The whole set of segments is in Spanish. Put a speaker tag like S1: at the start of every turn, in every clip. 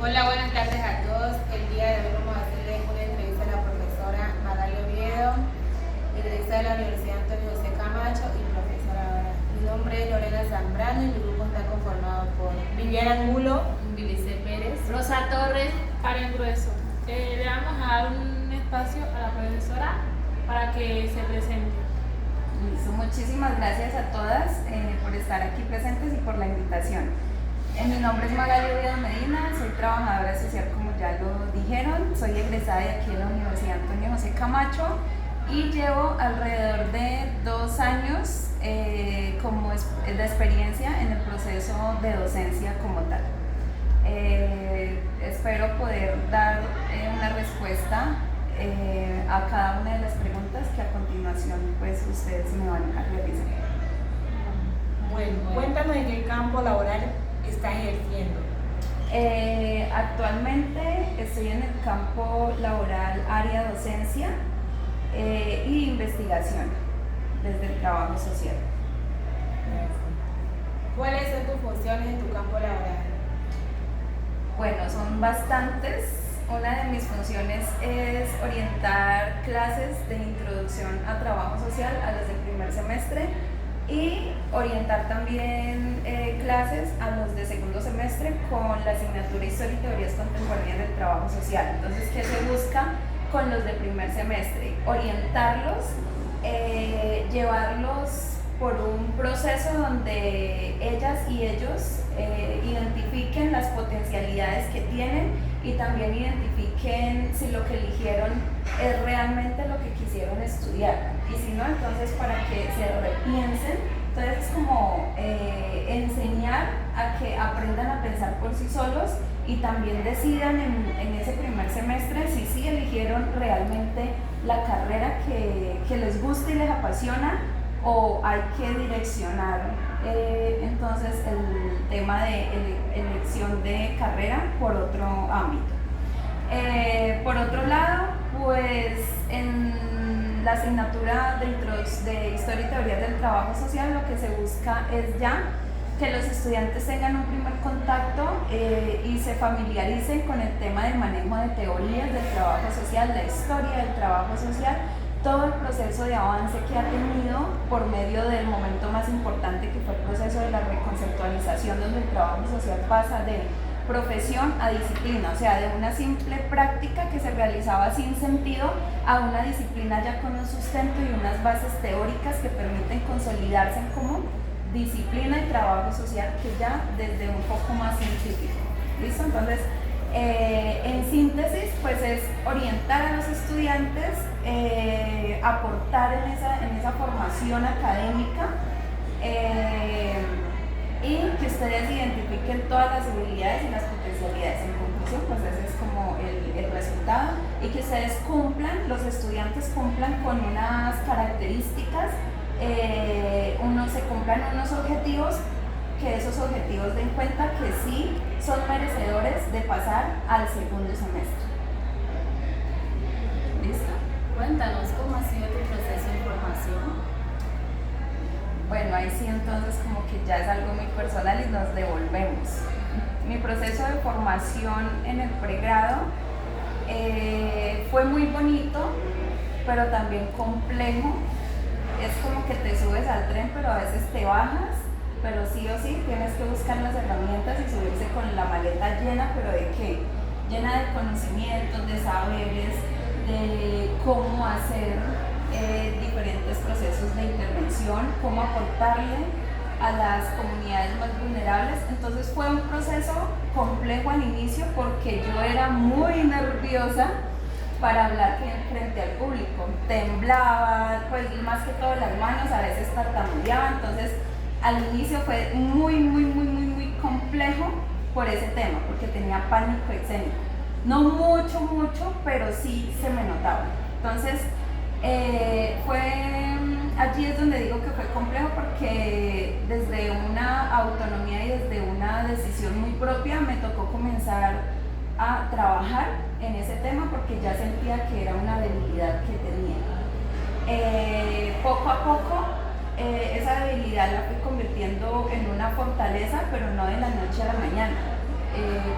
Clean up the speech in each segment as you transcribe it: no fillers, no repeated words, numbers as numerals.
S1: Hola, buenas tardes a todos. El día de hoy vamos a hacerles una entrevista a la profesora Magalia Oviedo, egresada de la Universidad Antonio José Camacho y profesora ahora. Mi nombre es Lorena Zambrano y mi grupo está conformado por Viviana Angulo,
S2: Bilice Pérez,
S3: Rosa Torres,
S4: Karen Grueso. Le vamos a dar un espacio a la profesora para que se presente.
S2: Listo, muchísimas gracias a todas por estar aquí presentes y por la invitación. Mi nombre es Magalia Oviedo Medina, soy trabajadora social como ya lo dijeron, soy egresada de aquí de la Universidad Antonio José Camacho y llevo alrededor de 2 años de experiencia en el proceso de docencia como tal. Espero poder dar una respuesta a cada una de las preguntas que a continuación pues ustedes me van a realizar.
S1: Bueno, cuéntanos en qué campo laboral estás ejerciendo.
S2: Actualmente estoy en el campo laboral área docencia y investigación desde el trabajo social.
S1: ¿Cuáles son tus funciones en tu campo laboral?
S2: Bueno, son bastantes. Una de mis funciones es orientar clases de introducción a trabajo social a los del primer semestre y orientar también clases a los de segundo semestre con la asignatura Historia y Teorías Contemporáneas del Trabajo Social. Entonces, ¿qué se busca con los de primer semestre? Orientarlos, llevarlos por un proceso donde ellas y ellos identifiquen las potencialidades que tienen y también identifiquen si lo que eligieron es realmente lo que quisieron estudiar, y si no, entonces para que se repiensen. Entonces es como enseñar a que aprendan a pensar por sí solos y también decidan en ese primer semestre si sí eligieron realmente la carrera que les gusta y les apasiona, o hay que direccionar entonces el tema de elección de carrera por otro ámbito. Por otro lado, pues en la asignatura de Historia y Teorías del Trabajo Social lo que se busca es ya que los estudiantes tengan un primer contacto y se familiaricen con el tema del manejo de teorías del trabajo social, la historia del trabajo social, todo el proceso de avance que ha tenido por medio del momento más importante, que fue el proceso de la reconceptualización, donde el trabajo social pasa de profesión a disciplina, o sea, de una simple práctica que se realizaba sin sentido a una disciplina ya con un sustento y unas bases teóricas que permiten consolidarse como disciplina y trabajo social, que ya desde un poco más científico. ¿Listo? Entonces, en síntesis, pues es orientar a los estudiantes, aportar en esa formación académica y que ustedes identifiquen todas las habilidades y las potencialidades. En conclusión, pues ese es como el resultado, y que ustedes cumplan, los estudiantes cumplan con unas características, se cumplan unos objetivos, que esos objetivos den cuenta que sí son merecedores de pasar al segundo semestre. ¿Listo?
S3: cuéntanos cómo ha sido tu proceso de formación.
S2: Bueno, ahí sí entonces como que ya es algo muy personal y nos devolvemos. Mi proceso de formación en el pregrado fue muy bonito, pero también complejo. Es como que te subes al tren, pero a veces te bajas, pero sí o sí tienes que buscar las herramientas y subirse con la maleta llena, pero ¿de qué? Llena de conocimientos, de saberes, de cómo hacer diferentes procesos de intervención, cómo aportarle a las comunidades más vulnerables. Entonces fue un proceso complejo al inicio porque yo era muy nerviosa para hablar frente al público, temblaba, pues más que todo las manos, a veces tartamudeaba. Entonces al inicio fue muy complejo por ese tema, porque tenía pánico escénico, no mucho, pero sí se me notaba. Entonces allí es donde digo que fue complejo, porque desde una autonomía y desde una decisión muy propia me tocó comenzar a trabajar en ese tema, porque ya sentía que era una debilidad que tenía. Poco a poco esa debilidad la fui convirtiendo en una fortaleza, pero no de la noche a la mañana.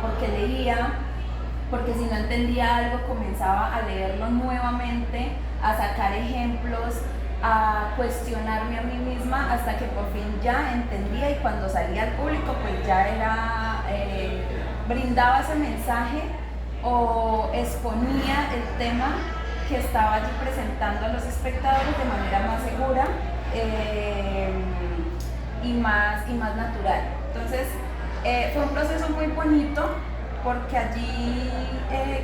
S2: porque leía, porque si no entendía algo comenzaba a leerlo nuevamente, a sacar ejemplos, a cuestionarme a mí misma hasta que por fin ya entendía, y cuando salía al público pues ya era, brindaba ese mensaje o exponía el tema que estaba allí presentando a los espectadores de manera más segura y más natural. Entonces fue un proceso muy bonito, porque allí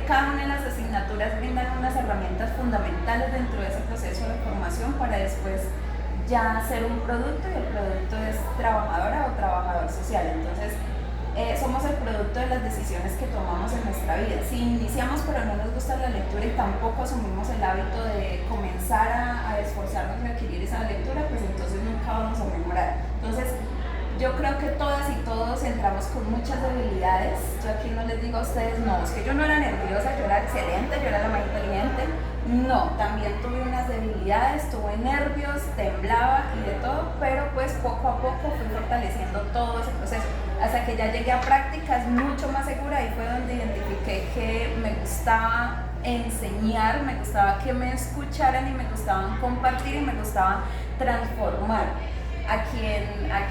S2: cada una de las asignaturas brindan unas herramientas fundamentales dentro de ese proceso de formación para después ya hacer un producto, y el producto es trabajadora o trabajador social. Entonces somos el producto de las decisiones que tomamos en nuestra vida. Si iniciamos pero no nos gusta la lectura y tampoco asumimos el hábito de comenzar a esforzarnos en adquirir esa lectura, pues entonces nunca vamos a mejorar. Entonces yo creo que todas y todos entramos con muchas debilidades. Yo aquí no les digo a ustedes, no, es que yo no era nerviosa, yo era excelente, yo era la más inteligente. No, también tuve unas debilidades, tuve nervios, temblaba y de todo, pero pues poco a poco fui fortaleciendo todo ese proceso, hasta que ya llegué a prácticas mucho más segura, y fue donde identifiqué que me gustaba enseñar, me gustaba que me escucharan y me gustaba compartir y me gustaba transformar a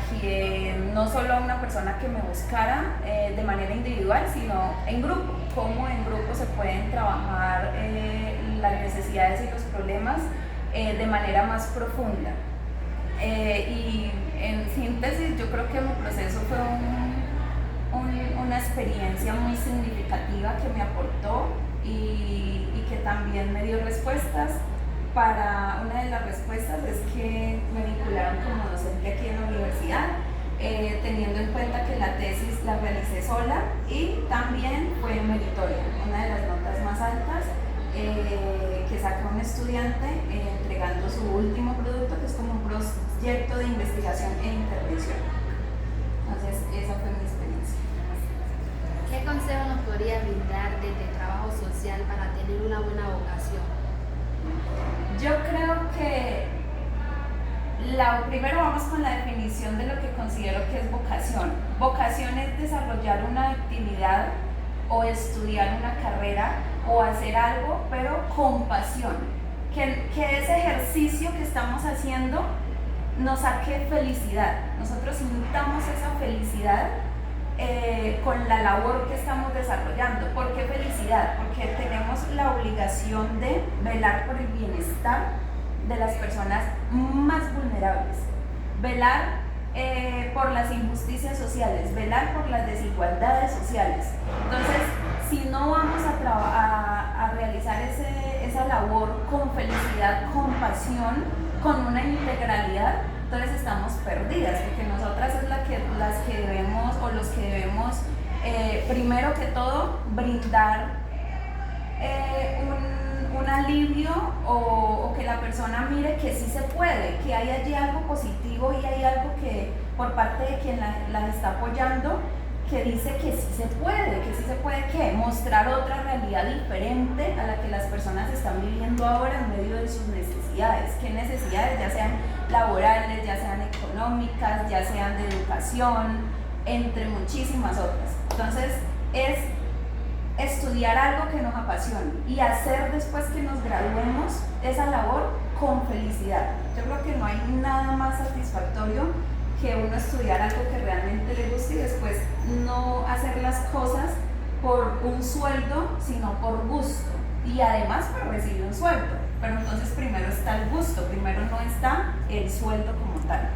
S2: quien no solo a una persona que me buscara de manera individual, sino en grupo. Cómo en grupo se pueden trabajar las necesidades y los problemas de manera más profunda. Y en síntesis, yo creo que mi proceso fue una experiencia muy significativa que me aportó y que también me dio respuestas. Una de las respuestas es que me vincularon como docente aquí en la universidad, teniendo en cuenta que la tesis la realicé sola y también fue meritoria, una de las notas más altas que saca un estudiante entregando su último producto, que es como un proyecto de investigación e intervención. Entonces esa fue mi experiencia.
S3: ¿Qué consejo nos podría brindar desde trabajo social para tener una buena vocación?
S2: Yo creo que primero vamos con la definición de lo que considero que es vocación. Vocación es desarrollar una actividad o estudiar una carrera o hacer algo, pero con pasión. Que ese ejercicio que estamos haciendo nos saque felicidad. Nosotros imitamos esa felicidad con la labor que estamos desarrollando. ¿Por qué felicidad? Porque tenemos la obligación de velar por el bienestar de las personas más vulnerables, velar por las injusticias sociales, velar por las desigualdades sociales. Entonces, si no vamos a realizar esa labor con felicidad, con pasión, con una integralidad, entonces estamos perdidas, porque nosotras es las que debemos, o los que debemos, primero que todo, brindar un alivio o que la persona mire que sí se puede, que hay allí algo positivo y hay algo que por parte de quien las está apoyando, que dice que sí se puede, que mostrar otra realidad diferente a la que las personas están viviendo ahora en medio de sus necesidades. ¿Qué necesidades? Ya sean laborales, ya sean económicas, ya sean de educación, entre muchísimas otras. Entonces es estudiar algo que nos apasione y hacer después que nos graduemos esa labor con felicidad. Yo creo que no hay nada más satisfactorio que uno estudiar algo que realmente le guste y después no hacer las cosas por un sueldo, sino por gusto, y además por recibir un sueldo. Pero entonces primero está el gusto, primero no está el sueldo como tal.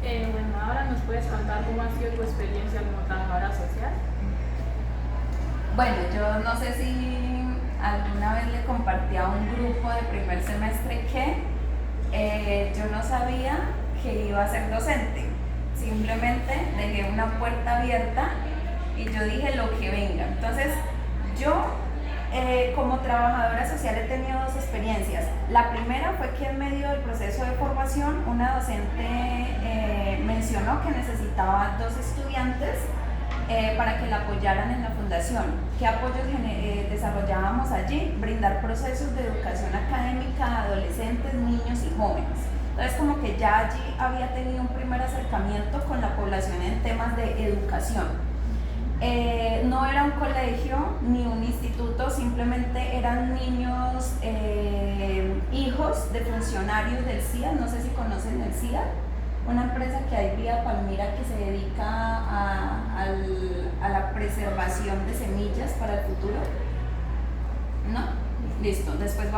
S4: Bueno, ahora nos puedes contar cómo ha sido tu experiencia como trabajadora social.
S2: Bueno, yo no sé si alguna vez le compartí a un grupo de primer semestre que yo no sabía que iba a ser docente. Simplemente dejé una puerta abierta y yo dije lo que venga. Entonces yo como trabajadora social he tenido dos experiencias. La primera fue que en medio del proceso de formación una docente mencionó que necesitaba 2 estudiantes para que la apoyaran en la fundación. ¿Qué apoyos desarrollábamos allí? Brindar procesos de educación académica a adolescentes, niños y jóvenes. Entonces como que ya allí había tenido un primer acercamiento con la población en temas de educación. No era un colegio ni un instituto, simplemente eran niños hijos de funcionarios del CIA. No sé si conocen el CIA, una empresa que hay vía Palmira que se dedica a la preservación de semillas para el futuro. ¿No? Listo, después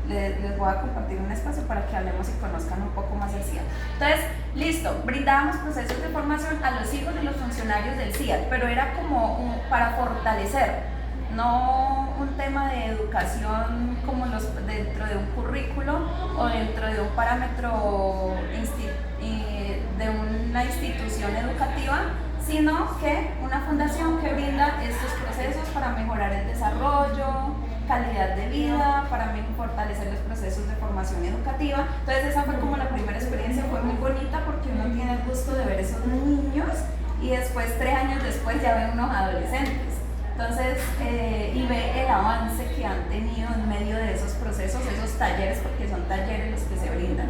S2: les voy a compartir un espacio para que hablemos y conozcan un poco más el CIA. Entonces, listo, brindábamos procesos de formación a los hijos de los funcionarios del CIA, pero era como para fortalecer, no un tema de educación como dentro de un currículo o dentro de un parámetro de una institución educativa, sino que una fundación que brinda estos procesos para mejorar el desarrollo, calidad de vida, para fortalecer los procesos de formación educativa. Entonces esa fue como la primera experiencia, fue muy bonita porque uno tiene el gusto de ver esos niños y después 3 años después ya ve unos adolescentes. Entonces, y ve el avance que han tenido en medio de esos procesos, esos talleres, porque son talleres los que se brindan,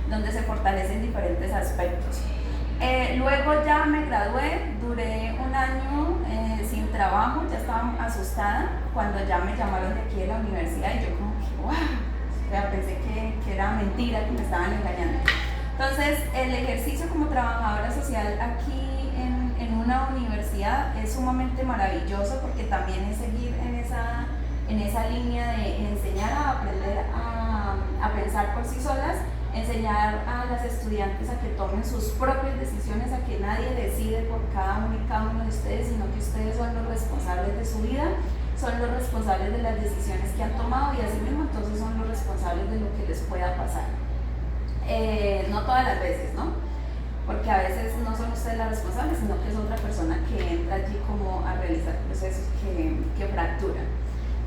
S2: donde se fortalecen diferentes aspectos. Luego ya me gradué, duré 1 año sin trabajo, ya estaba asustada cuando ya me llamaron de aquí de la universidad y yo como que wow, o sea, pensé que era mentira, que me estaban engañando. Entonces el ejercicio como trabajadora social aquí en una universidad es sumamente maravilloso porque también es seguir en esa línea de enseñar a aprender a pensar por sí solas, enseñar a las estudiantes a que tomen sus propias decisiones, a que nadie decide por cada uno y cada uno de ustedes, sino que ustedes son los responsables de su vida, son los responsables de las decisiones que han tomado y así mismo entonces son los responsables de lo que les pueda pasar. No todas las veces, ¿no? Porque a veces no son ustedes las responsables, sino que es otra persona que entra allí como a realizar procesos que fracturan.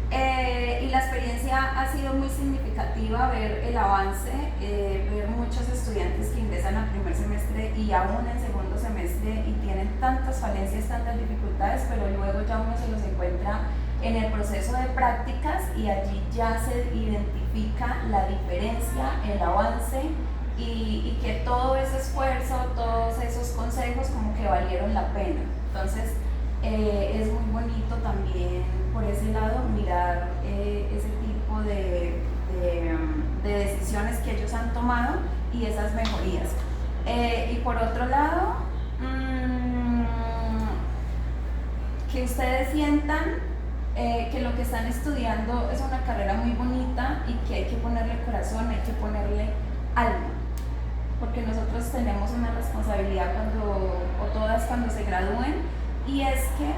S2: Y la experiencia ha sido muy significativa, ver el avance, ver muchos estudiantes que ingresan al primer semestre y aún en segundo semestre y tienen tantas falencias, tantas dificultades, pero luego ya uno se los encuentra en el proceso de prácticas y allí ya se identifica la diferencia, el avance y que todo ese esfuerzo, todos esos consejos como que valieron la pena. Entonces es muy bonito también por ese lado mirar ese tipo de decisiones que ellos han tomado y esas mejorías. Y por otro lado, que ustedes sientan que lo que están estudiando es una carrera muy bonita y que hay que ponerle corazón, hay que ponerle alma, porque nosotros tenemos una responsabilidad cuando se gradúen, y es que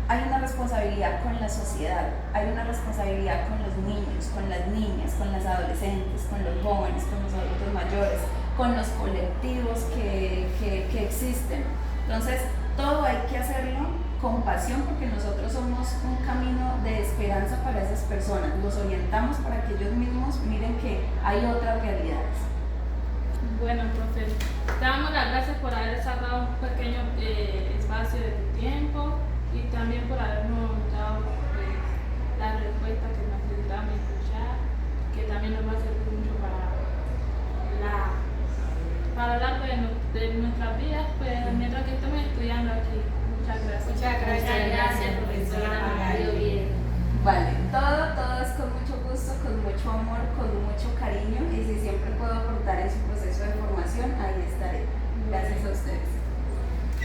S2: hay una responsabilidad con la sociedad, hay una responsabilidad con los niños, con las niñas, con las adolescentes, con los jóvenes, con los adultos mayores, con los colectivos que existen. Entonces, todo hay que hacerlo con pasión porque nosotros somos un camino de esperanza para esas personas. Los orientamos para que ellos mismos miren que hay otras realidades.
S4: Bueno, profe, te damos las gracias por haber sacado un pequeño espacio de tu tiempo y también por habernos dado la respuesta que necesitamos escuchar, que también nos va a servir mucho para hablar de nuestras vidas, pues mientras que estamos estudiando aquí. Muchas gracias.
S1: Muchas gracias, profesora.
S3: Bien.
S2: Vale.